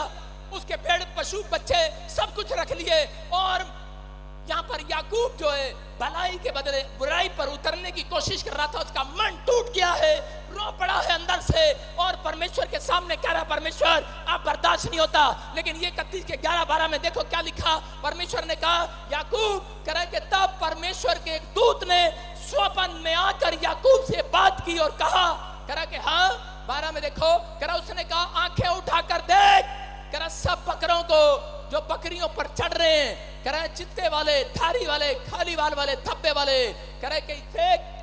उसके पेड़ पशु बच्चे सब कुछ रख लिए और यहाँ पर याकूब जो है भलाई के बदले बुराई पर उतरने की कोशिश कर रहा था, उसका मन टूट गया है, रो पड़ा है अंदर से और परमेश्वर के सामने कह रहा, परमेश्वर आप बर्दाश्त नहीं होता। लेकिन ये 31 के 11-12 में देखो क्या लिखा, परमेश्वर ने कहा याकूब, कह रहा कि तब परमेश्वर के एक दूत ने स्वप्न में आकर याकूब से बात की और कहा, कह रहा कि हाँ 12 में देखो, कह रहा उसने कहा आंखें उठाकर देख, कह रहा सब बकरों को जो बकरियों पर चढ़ रहे हैं, कह रहा चित्ते वाले, धारी वाले, खाली वाल वाले, धब्बे वाले, कह रहा कि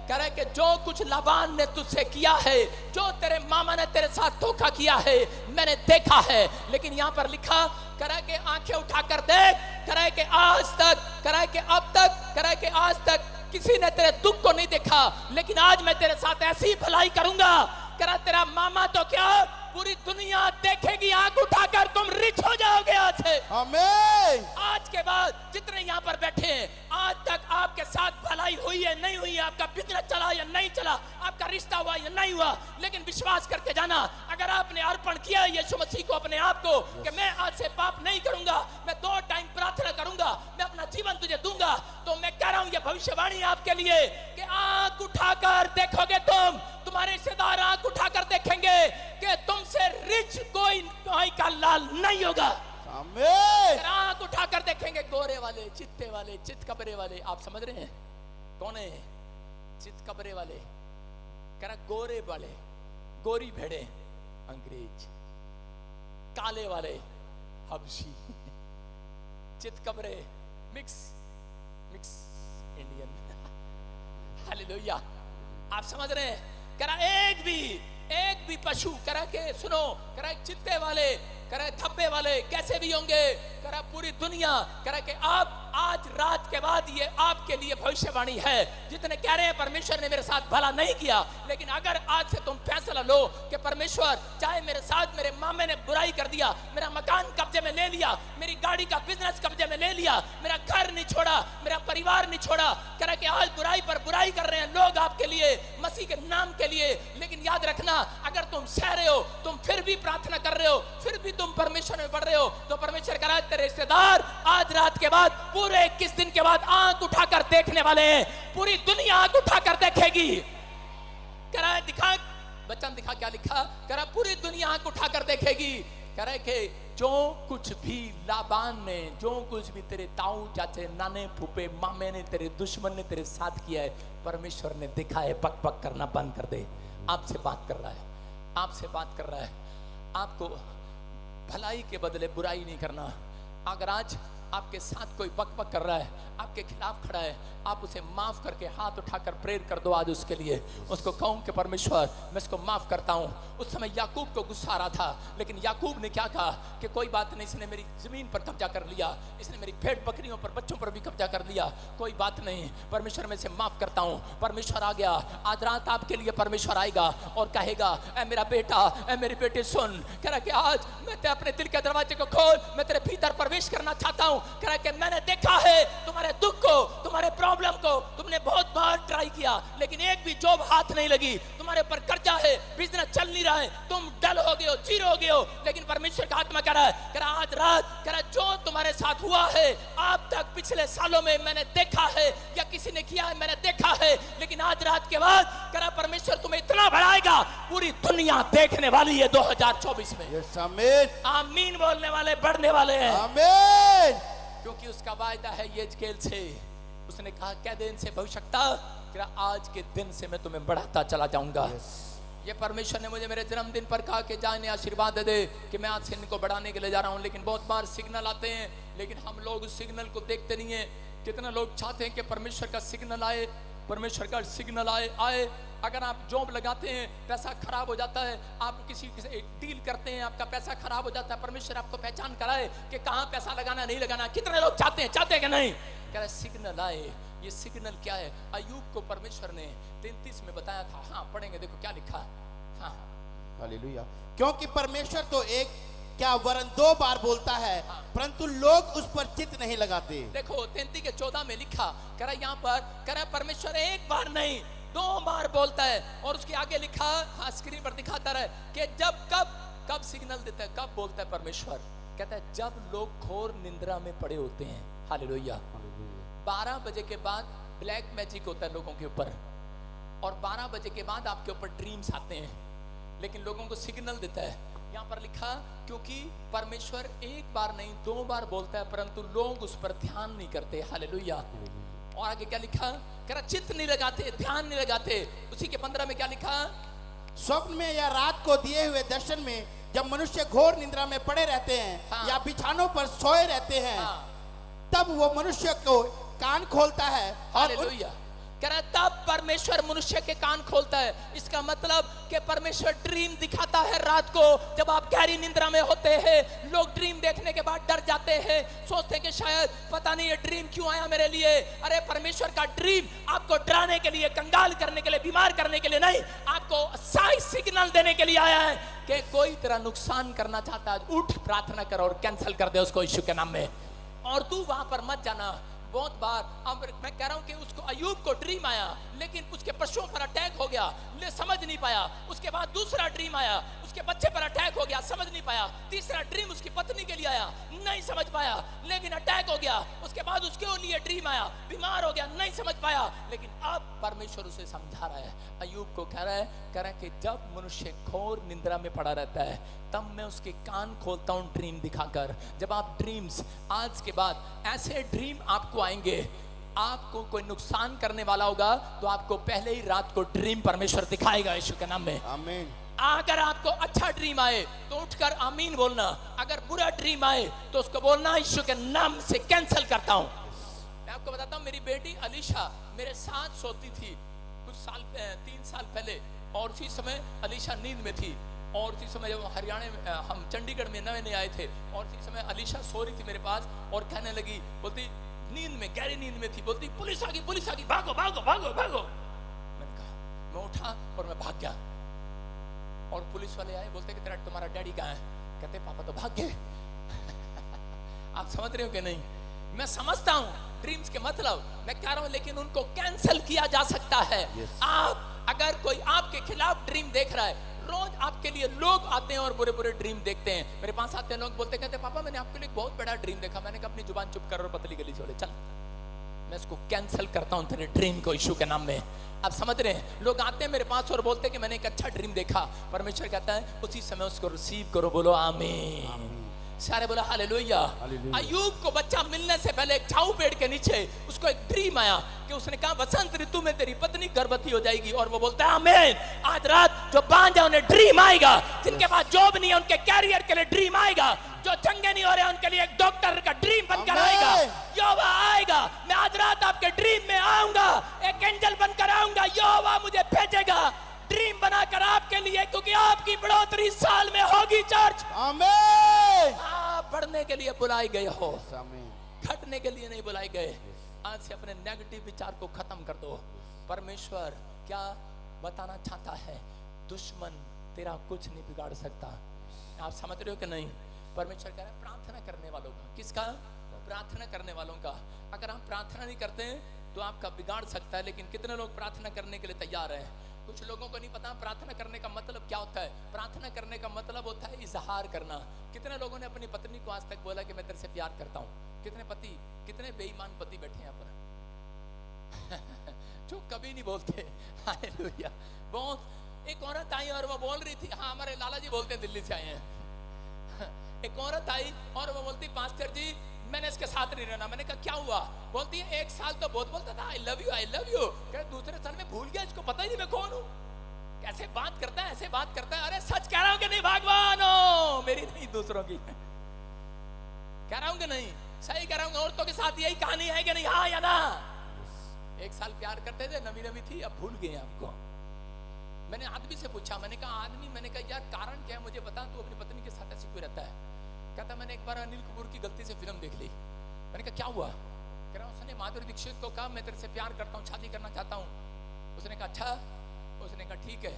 कह रहा कि जो कुछ लाबान ने तुझसे किया है, जो तेरे मामा ने तेरे साथ धोखा किया है, मैंने देखा है। लेकिन यहाँ पर लिखा, कह रहा कि आंखें उठाकर देख, कह रहा कि आज तक, कह रहा कि अब तक, कह रहा कि आज तक किसी ने तेरे दुख को नहीं देखा, लेकिन आज मैं तेरे साथ ऐसी भलाई करूंगा, कह रहा तेरा मामा तो क्या पूरी दुनिया देखेगी, आंख उठाकर तुम रिच हो जाओगे आज से। आमीन। आज के बाद जितने यहाँ पर बैठे हैं, आज तक आपके साथ भलाई हुई है नहीं हुई है, आपका बिजनेस चला या नहीं चला, आपका रिश्ता हुआ या नहीं हुआ, लेकिन विश्वास करके जाना, अगर आपने अर्पण किया यीशु मसीह को, अपने आप को, कि मैं आज से पाप नहीं करूंगा, मैं 2 टाइम प्रार्थना करूंगा, मैं अपना जीवन तुझे दूंगा, तो मैं कह रहा हूं ये भविष्यवाणी आपके लिए कि आंख उठाकर देखोगे तुम, तुम्हारे रिश्तेदार आंख उठाकर देखेंगे कि तुमसे रिच कोई का लाल नहीं होगा। आमीन। आंख उठाकर देखेंगे, गोरे वाले, चित्ते वाले, चित कपड़े वाले, आप समझ रहे हैं कौन है चित कपड़े वाले, कह रहा गोरे वाले, गोरी भेड़े अंग्रेज, काले वाले हबशी, चित कपड़े मिक्स इंडियन। हालेलुया, आप समझ रहे हैं। कह रहा एक भी पशु, कह रहा के सुनो, कह रहा चित्ते वाले, कह रहा धब्बे वाले कैसे भी होंगे, कह रहा पूरी दुनिया, कह रहा कि आप आज रात के बाद ये आपके लिए भविष्यवाणी है। जितने कह रहे हैं परमेश्वर ने मेरे साथ भला नहीं किया, लेकिन अगर आज से तुम फैसला लो कि परमेश्वर चाहे मेरे साथ मेरे मामे ने बुराई कर दिया, मेरा मकान कब्जे में ले लिया, मेरी गाड़ी का बिजनेस कब्जे में ले लिया, मेरा घर नहीं छोड़ा, मेरा परिवार नहीं छोड़ा, कह रहा कि आज बुराई पर बुराई कर रहे हैं लोग आपके लिए, मसीह के नाम के लिए, लेकिन याद रखना अगर तुम सह रहे हो, तुम फिर भी प्रार्थना कर रहे हो, फिर भी तुम परमेश्वर में बढ़ रहे हो, तो परमेश्वर कह रहा है तेरे रिश्तेदार आज रात के बाद पूरे 21 दिन के बाद आंख उठाकर देखने वाले हैं, पूरी दुनिया आंख उठाकर देखेगी। कह रहा है दिखा, बच्चन दिखा क्या लिखा, कह रहा पूरी दुनिया आंख उठाकर देखेगी। कह रहा है कि जो कुछ भी लाबान ने, जो कुछ भी तेरे ताऊ चाचे नाने फूफे मामे ने, तेरे दुश्मन ने तेरे साथ किया है, परमेश्वर ने देखा है। बक बक करना बंद कर दे, आपसे बात कर रहा है, आपसे बात कर रहा है। आपको भलाई के बदले बुराई नहीं करना। अगर आज आपके साथ कोई बकबक कर रहा है, आपके खिलाफ खड़ा है, आप उसे माफ करके हाथ उठाकर प्रेयर कर दो आज उसके लिए। उसको कहूं कि परमेश्वर मैं इसको माफ करता हूं। उस समय याकूब को गुस्सा आ रहा था, लेकिन याकूब ने क्या कहा कि कोई बात नहीं, इसने मेरी जमीन पर कब्जा कर लिया, इसने मेरी भेड़ बकरियों पर, बच्चों पर भी कब्जा कर लिया, कोई बात नहीं, परमेश्वर मैं इसे माफ करता हूं। परमेश्वर आ गया। आज रात आपके लिए परमेश्वर आएगा और कहेगा ऐ मेरा बेटा, ऐ मेरी बेटी सुन, कह रहा कि आज मैं अपने दिल के दरवाजे को खोल, मैं तेरे भीतर प्रवेश करना चाहता हूं। कह रहा कि मैंने देखा है तुम्हारे दुख को, तुम्हारे प्रॉब्लम को, तुमने बहुत बार ट्राई किया लेकिन एक भी जॉब हाथ नहीं लगी, तुम्हारे ऊपर कर्जा है, बिजनेस चल नहीं रहा है, तुम डल हो गए हो, जीरो हो गए हो, लेकिन परमेश्वर का आत्मा कह रहा है, कह रहा आज रात, कह रहा जो तुम्हारे साथ हुआ है आप तक पिछले सालों में मैंने देखा है या किसी ने किया है मैंने देखा है, लेकिन आज रात के बाद कह रहा परमेश्वर तुम्हें इतना बढ़ाएगा, पूरी दुनिया देखने वाली है 2024 में। यस आमीन। आमीन बोलने वाले बढ़ने वाले हैं। आमीन। क्योंकि उसका वायदा है यजकेल से, उसने कहा क्या दिन से भविष्यता, आज के दिन से मैं तुम्हें बढ़ाता चला जाऊंगा। ये परमेश्वर ने मुझे मेरे जन्मदिन पर कहा कि जा इन्हें आशीर्वाद दे दे कि मैं आज से इनको बढ़ाने के लिए जा रहा हूं। लेकिन बहुत बार सिग्नल आते हैं, लेकिन हम लोग उस सिग्नल को देखते नहीं है। कितने लोग चाहते हैं कि परमेश्वर का सिग्नल आए, परमेश्वर का सिग्नल आए। अगर आप जॉब लगाते हैं पैसा खराब हो जाता है, आप किसी से डील करते हैं आपका पैसा खराब हो जाता है, परमेश्वर आपको पहचान कराए कि कहाँ पैसा लगाना नहीं लगाना। कितने लोग चाहते हैं कि नहीं, कह रहे सिग्नल आए। ये सिग्नल क्या है? अय्यूब को परमेश्वर ने 33 में बताया था। हाँ पढ़ेंगे, देखो क्या लिखा। हाँ हालेलुया। क्योंकि परमेश्वर तो एक क्या वरन 2 बार बोलता है, परंतु लोग उस पर चित्त नहीं लगाते। देखो 33 के 14 में लिखा, कह रहा यहाँ पर कह रहा परमेश्वर एक बार नहीं 2 बार बोलता है। और उसके आगे लिखा, हाँ स्क्रीन पर दिखाता रहे कि जब कब सिग्नल देता है, कब बोलता है परमेश्वर, कहता है जब लोग घोर निंद्रा में पड़े होते हैं। हालेलुया। 12 बजे के बाद ब्लैक मैजिक होता है लोगों के ऊपर, और 12 बजे के बाद आपके ऊपर ड्रीम्स आते हैं, लेकिन लोगों को सिग्नल देता है। यहाँ पर लिखा क्योंकि परमेश्वर एक बार नहीं 2 बार बोलता है, परंतु लोग उस पर ध्यान नहीं करते। हालेलुया। और आगे क्या लिखा, कह रहा चित्त नहीं लगाते, ध्यान नहीं लगाते। उसी के 15 में क्या लिखा, स्वप्न में या रात को दिए हुए दर्शन में जब मनुष्य घोर निद्रा में पड़े रहते हैं, हाँ। या बिछानों पर सोए रहते हैं, हाँ। तब वो मनुष्य को कान खोलता है और हालेलुया। कह रहा है तब परमेश्वर मनुष्य के कान खोलता है। इसका मतलब कि परमेश्वर ड्रीम दिखाता है रात को, जब आप गहरी निंद्रा में होते हैं। लोग ड्रीम देखने के बाद डर जाते हैं, सोचते हैं कि शायद पता नहीं ये ड्रीम क्यों आया मेरे लिए। अरे परमेश्वर का ड्रीम आपको डराने के लिए, कंगाल करने के लिए, बीमार करने के लिए नहीं, आपको सही सिग्नल देने के लिए आया है कि कोई तेरा नुकसान करना चाहता है, उठ प्रार्थना कर और कैंसिल कर दे उसको यीशु के नाम में। और तू वहां पर मत जाना। बहुत बार अब मैं कह रहा हूं कि उसको अय्यूब को ड्रीम आया, लेकिन उसके पशुओं पर अटैक हो गया, ले समझ नहीं पाया। उसके बाद दूसरा ड्रीम आया, उसके बच्चे पर अटैक हो गया, समझ नहीं पाया। तीसरा ड्रीम उसकी पत्नी के लिए आया, नहीं समझ पाया, लेकिन अटैक हो गया। उसके बाद उसके लिए ड्रीम आया, बीमार हो गया, नहीं समझ पाया, लेकिन अब परमेश्वर उसे समझा रहा है। अय्यूब को कह रहा है कि जब मनुष्य घोर निंद्रा में पड़ा रहता है, तब मैं उसके कान खोलता हूं ड्रीम दिखाकर। जब आप ड्रीम्स, आज के बाद ऐसे ड्रीम आपको आएंगे, आपको कोई नुकसान करने वाला होगा तो आपको पहले ही रात को ड्रीम परमेश्वर दिखाएगा यीशु के नाम में। आमीन। अगर आपको अच्छा ड्रीम आए तो उठकर आमीन बोलना, अगर बुरा ड्रीम आए तो उसको बोलना यीशु के नाम से कैंसिल करता हूं। मैं आपको बताता हूं, मेरी बेटी अलीशा मेरे साथ सोती थी कुछ साल 3 साल पहले, और उसी समय अलीशा नींद में थी। और उसी समय जब हरियाणा में, हम चंडीगढ़ में नए आए थे, और उसी समय अलीशा सो रही थी मेरे पास और कहने लगी, बोलती नींद में, गहरी नींद में थी, बोलती पुलिस आ गई, भागो भागो भागो भागो। मैंने कहा, मैं उठा और मैं भाग गया, और पुलिस वाले आए, बोलते कि तेरा तुम्हारा डैडी कहाँ है? कहते पापा तो भाग गए। आप समझ रहे हो कि नहीं? मैं समझता हूं ड्रीम्स के मतलब, मैं कह रहा हूं, लेकिन उनको कैंसिल किया जा सकता है। आप अगर कोई आपके खिलाफ ड्रीम देख रहा है, रोज आपके लिए लोग आते हैं और बुरे बुरे ड्रीम देखते हैं। मेरे पास आते हैं लोग, बोलते कहते पापा मैंने आपके लिए एक बहुत बड़ा ड्रीम देखा। मैंने कहा अपनी जुबान चुप कर और पतली गली छोड़े, चल मैं इसको कैंसिल करता हूं तेरे ड्रीम को यीशु के नाम में। आप समझ रहे हैं? लोग आते हैं मेरे पास और बोलते हैं कि मैंने एक अच्छा ड्रीम देखा। परमेश्वर कहता है उसी समय उसको रिसीव करो, बोलो आमीन। सारे बोला हालेलुया। अय्यूब को बच्चा मिलने से पहले एक झाऊ पेड़ के नीचे उसको एक ड्रीम आया कि उसने कहा वसंत ऋतु में तेरी पत्नी गर्भवती हो जाएगी, और वो बोलता है आमीन। आज रात जो बांझ है उन्हें ड्रीम आएगा, जिनके पास जॉब नहीं है उनके कैरियर के लिए ड्रीम आएगा, जो चंगे नहीं हो रहे उनके लिए एक डॉक्टर का ड्रीम बनकर आएगा, यहोवा आएगा। मैं आज रात आपके ड्रीम में आऊंगा, एक एंजल बनकर आऊंगा, यहोवा मुझे भेजेगा ड्रीम बनाकर आपके लिए, क्योंकि आपकी बढ़ोतरी साल में होगी। चर्च आमीन। आप बढ़ने के लिए बुलाए गए हो, आमीन। घटने के लिए नहीं बुलाए गए। आज से अपने नेगेटिव विचार को खत्म कर दो। परमेश्वर क्या बताना चाहता है? दुश्मन तेरा कुछ नहीं बिगाड़ सकता। आप समझ रहे हो कि नहीं? परमेश्वर कह रहा है प्रार्थना करने वालों का। किसका? प्रार्थना करने वालों का। अगर हम प्रार्थना नहीं करते तो आपका बिगाड़ सकता है, लेकिन कितने लोग प्रार्थना करने के लिए तैयार हैं? कुछ लोगों को नहीं पता प्रार्थना करने का मतलब क्या होता है। प्रार्थना करने का मतलब होता है इजहार करना। कितने लोगों ने अपनी पत्नी को आज तक बोला कि मैं तेरे से प्यार करता हूँ? कितने पति, कितने बेईमान पति बैठे यहाँ पर जो कभी नहीं बोलते। हालेलुया। बहुत एक औरत आई और वो बोल रही थी, हाँ हमारे लाला जी बोलते हैं, दिल्ली से आए हैं। एक औरत आई और वो बोलती पास्टर जी मैंने इसके साथ नहीं रहना। मैंने कहा क्या हुआ? बोलती है 1 साल तो बहुत बोलता था I love you I love you, क्या दूसरे साल में भूल गया, इसको पता ही नहीं मैं कौन हूँ। कैसे बात करता है, ऐसे बात करता है। अरे सच कह रहा हूँ कि नहीं भगवान हो, मेरी नहीं दूसरों की कह रहा हूँ कि नहीं? सही कह रहा हूँ। औरतों के साथ यही कहानी है कि नहीं? हाँ या ना? 1 साल प्यार करते थे, नवी नवी थी, अब भूल गए आपको। मैंने आदमी से पूछा, मैंने कहा आदमी, मैंने कहा यार कारण क्या है मुझे बता, तू अपनी पत्नी के साथ ऐसे क्यों रहता है? कहता मैंने एक बार अनिल कपूर की गलती से फिल्म देख ली। मैंने कहा क्या हुआ? कह रहा उसने माधुरी दीक्षित को कहा मैं तेरे से प्यार करता हूँ, शादी करना चाहता हूँ। उसने कहा अच्छा? उसने कहा ठीक है।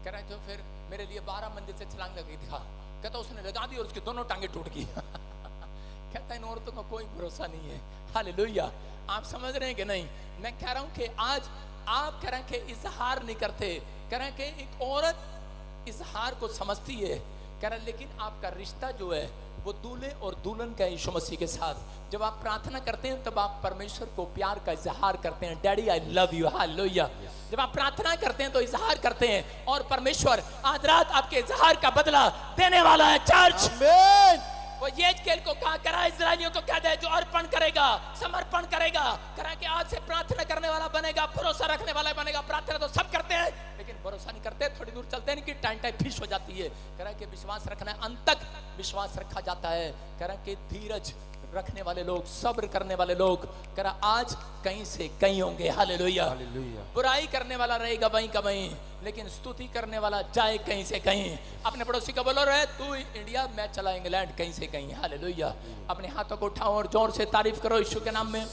कह रहा है तो फिर मेरे लिए 12 मंजिल से छलांग लगी दिखा। कहता उसने लगा दी और उसकी दोनों टांगे टूट गई। कहता इन औरतों का कोई भरोसा नहीं है। हालेलुया। आप समझ रहे हैं कि नहीं? मैं कह रहा हूँ कि आज आप कह रहे हैं कि इजहार नहीं करते। कह रहे हैं कि एक औरत इजहार को समझती है, कह रहा लेकिन आपका रिश्ता जो है वो दूल्हे और दुल्हन का यीशु मसीह के साथ। जब आप प्रार्थना करते हैं तब आप परमेश्वर को प्यार का इजहार करते हैं, daddy I love you, hallelujah. जब आप प्रार्थना करते हैं तो इजहार करते हैं, और परमेश्वर आज रात आपके इजहार का बदला देने वाला है। चर्च आमीन। वो येजकेल को कहा करा इस्राएलियों को कह दे जो अर्पण करेगा, समर्पण करेगा, करा कि आज से प्रार्थना करने वाला बनेगा, भरोसा रखने वाला बनेगा। प्रार्थना तो सब करते हैं लेकिन भरोसा नहीं करते, थोड़ी दूर चलते हैं कि टाइम फिश हो जाती है। करा कि विश्वास रखना है, अंत तक विश्वास रखा जाता है। करा कि धीरज रखने वाले लोग, सब्र करने वाले लोग, करा आज कहीं से कहीं होंगे, हालेलुया। बुराई करने वाला रहेगा वहीं का वहीं, लेकिन स्तुति करने वाला जाए कहीं से कहीं। अपने पड़ोसी को बोलो रहे तू इंडिया, मैं चला इंग्लैंड, कहीं से कहीं, हालेलुया। अपने हाथों को उठाओ और जोर से तारीफ करो यीशु के नाम में।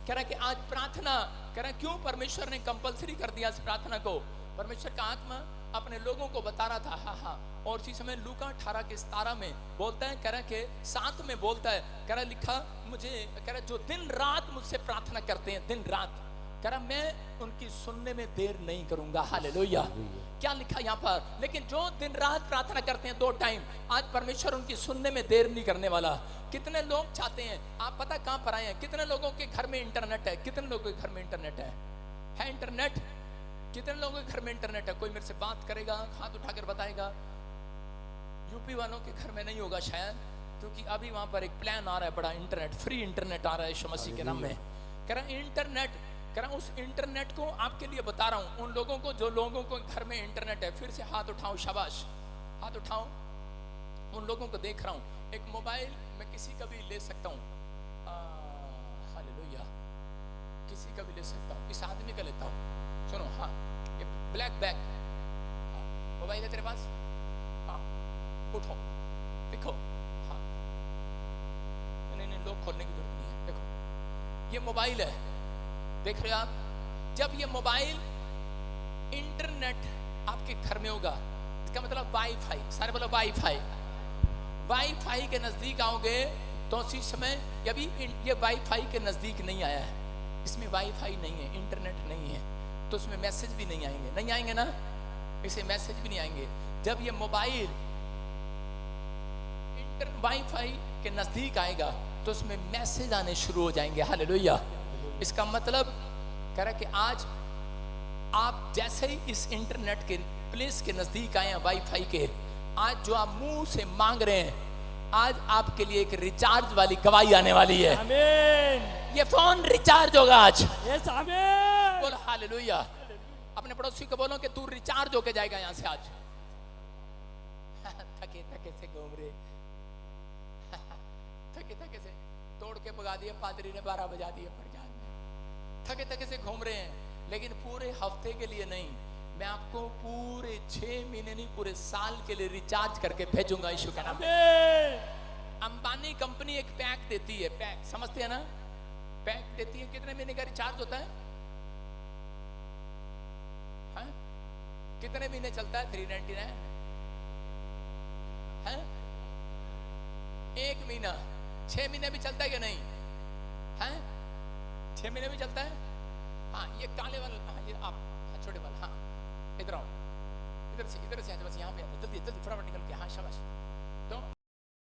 कह रहा कि आज प्रार्थना, कह रहा क्यों परमेश्वर ने कंपलसरी कर दिया इस प्रार्थना को। परमेश्वर का आत्मा अपने लोगों को बता रहा था, हाँ। और इसी समय लूका 18 के 17 में बोलता है, कह रहा के 7 में बोलता है, कह रहा लिखा मुझे, कह रहा जो दिन रात मुझसे प्रार्थना करते हैं, दिन रात, कह रहा मैं उनकी सुनने में देर नहीं करूंगा, हालेलुया। क्या लिखा यहाँ पर, लेकिन जो दिन रात प्रार्थना करते हैं 2 टाइम, आज परमेश्वर उनकी सुनने में देर नहीं करने वाला। कितने लोग चाहते हैं, आप पता कहां पर आए हैं, कितने लोगों के घर में इंटरनेट है, कितने लोगों के घर में इंटरनेट है इंटरनेट, कितने लोगों के घर में इंटरनेट है। कोई मेरे से बात करेगा, हाथ उठाकर बताएगा। यूपी वालों के घर में नहीं होगा शायद, क्योंकि अभी वहां पर एक प्लान आ रहा है बड़ा, इंटरनेट, फ्री इंटरनेट आ रहा है यीशु मसीह के नाम में। कह रहा इंटरनेट, कह रहा उस इंटरनेट को आपके लिए बता रहा हूं, उन लोगों को जो लोगों को घर में इंटरनेट है। फिर से हाथ उठाओ, शाबाश, हाथ उठाओ। उन लोगों को देख रहा हूं, एक मोबाइल मैं किसी का भी ले सकता हूं, हालेलुया, किसी का भी ले सकता हूं, इस आदमी का लेता हूं। सुनो, हाँ, ये ब्लैक बैग, हाँ, मोबाइल है तेरे पास, हाँ, उठो, देखो, हाँ, नहीं, लोग खोलने की जरूरत नहीं है, देखो, ये मोबाइल है, देख रहे हो आप। जब ये मोबाइल इंटरनेट आपके घर में होगा, इसका मतलब वाईफाई, सारे बोलो वाईफाई, वाईफाई के नजदीक आओगे तो उसी समय, अभी ये वाईफाई के नजदीक नहीं आया है, इसमें वाईफाई नहीं है, इंटरनेट नहीं है, तो उसमें मैसेज भी नहीं आएंगे ना, इसे मैसेज भी नहीं आएंगे। जब ये मोबाइल वाईफाई के नजदीक आएगा तो उसमें मैसेज आने शुरू हो जाएंगे, हालेलुया। इसका मतलब कह रहा कि आज आप जैसे ही इस इंटरनेट के प्लेस के नजदीक आए हैं, वाईफाई के, आज जो आप मुंह से मांग रहे हैं, आज आपके लिए एक रिचार्ज वाली गवाही आने वाली है। आमीन। ये फोन रिचार्ज होगा आज, यस आमीन। बोलो हालेलुया। अपने पड़ोसी को बोलो कि तू रिचार्ज होके जाएगा यहाँ से आज। थके थके से घूम रहे, थके थके से तोड़ के भगा दिए पादरी ने, 12 बजा दिए प्रचार में, थके थके से घूम रहे हैं, लेकिन पूरे हफ्ते के लिए नहीं, मैं आपको पूरे 6 महीने नहीं, पूरे साल के लिए रिचार्ज करके भेजूंगा यीशु का नाम। अंबानी कंपनी एक पैक देती है, पैक समझते हैं ना, पैक देती है, कितने महीने का रिचार्ज होता है, हाँ? कितने महीने चलता है, 399 है, 1 महीना, 6 महीने भी चलता है क्या नहीं है, 6 महीने भी चलता है। हाँ, ये काले वाले, हाँ, ये आप, हाँ, छोटे वाले, हाँ, इधर आओ, इधर से बस यहाँ पे जल्दी जल्दी फटाफट निकल के, हाँ शाबाश। तो